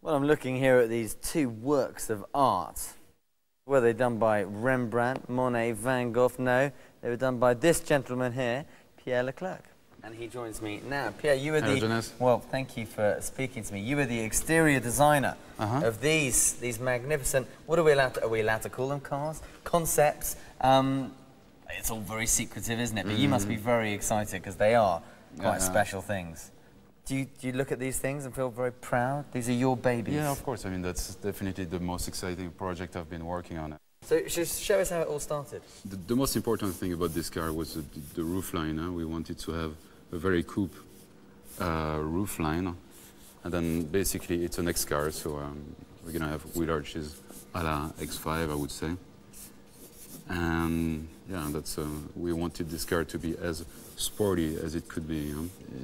Well, I'm looking here at these two works of art. Were they done by Rembrandt, Monet, Van Gogh? No, they were done by this gentleman here, Pierre Leclerc. And he joins me now. Pierre, you were well, thank you for speaking to me. You were the exterior designer of these magnificent, what are we allowed to call them, cars? Concepts. It's all very secretive, isn't it? But you must be very excited because they are quite special things. Do you look at these things and feel very proud? These are your babies. Yeah, of course. I mean, that's definitely the most exciting project I've been working on. So just show us how it all started. The most important thing about this car was the roof line. We wanted to have a very coupe roof line. And then basically it's an X car, so we're going to have wheel arches a la X5, I would say. And yeah, that's we wanted this car to be as sporty as it could be.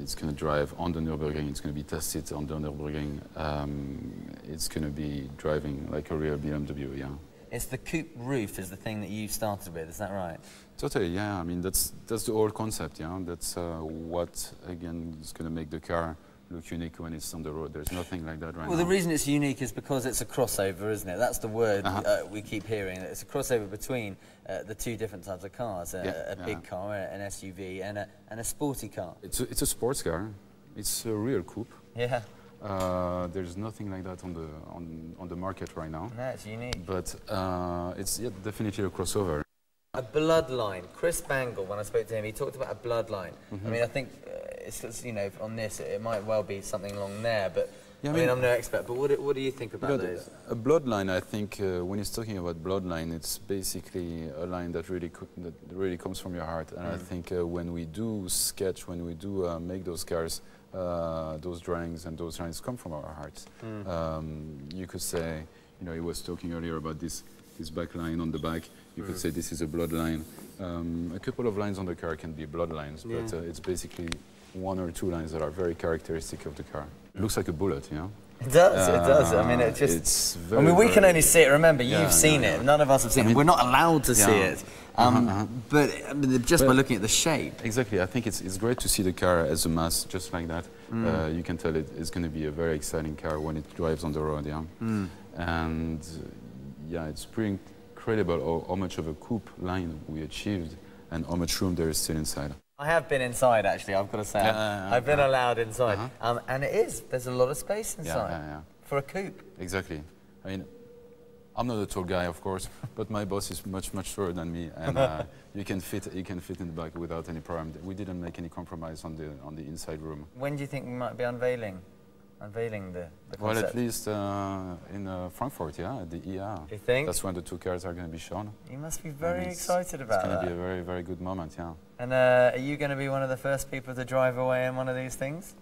It's going to drive on the Nürburgring. It's going to be tested on the Nürburgring. It's going to be driving like a real BMW. Yeah. It's the coupe roof is the thing that you started with. Is that right? Totally. Yeah. I mean, that's the whole concept. Yeah. That's what again is going to make the car look unique when it's on the road. There's nothing like that right now. Well, the reason it's unique is because it's a crossover, isn't it? That's the word we keep hearing. It's a crossover between the two different types of cars, a big car, an SUV, and a sporty car. It's a sports car. It's a real coupe. Yeah. There's nothing like that on the market right now. No, it's unique. But it's definitely a crossover. A bloodline. Chris Bangle, when I spoke to him, he talked about a bloodline. I mean, I think it's, you know, on this, it might well be something along there, but yeah, I mean, I'm no expert, but what do you think about those? A bloodline, I think, when he's talking about bloodline, it's basically a line that really comes from your heart. And I think when we do sketch, when we do make those cars, those drawings and those lines come from our hearts. You could say, you know, he was talking earlier about this back line on the back. You could say this is a bloodline. A couple of lines on the car can be bloodlines, but it's basically one or two lines that are very characteristic of the car. It looks like a bullet, you know? It does, it does. I mean, it just... It's very, I mean, we can only see it. Remember, you've seen it. None of us have seen it. We're not allowed to see it. But just by looking at the shape. Exactly. I think it's great to see the car as a mass, just like that. You can tell it's going to be a very exciting car when it drives on the road, yeah? And yeah, it's pretty incredible how much of a coupe line we achieved and how much room there is still inside. I have been inside, actually, I've got to say. I've been allowed inside. And there's a lot of space inside for a coupe. Exactly. I mean, I'm not a tall guy, of course, but my boss is much taller than me, and you can fit in the back without any problem. We didn't make any compromise on the inside room. When do you think we might be unveiling the concept? Well, at least in Frankfurt, yeah, at the ER. You think? That's when the two cars are going to be shown. You must be very excited about that. It's going to be a very, very good moment, yeah. And are you going to be one of the first people to drive away in one of these things?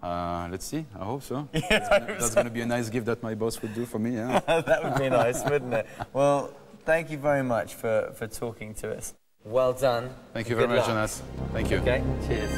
Let's see. I hope so. Yeah, that's going to be a nice gift that my boss would do for me, yeah. That would be nice, wouldn't it? Well, thank you very much for talking to us. Well done. Thank you very much, Jonas. Thank you. Okay, cheers.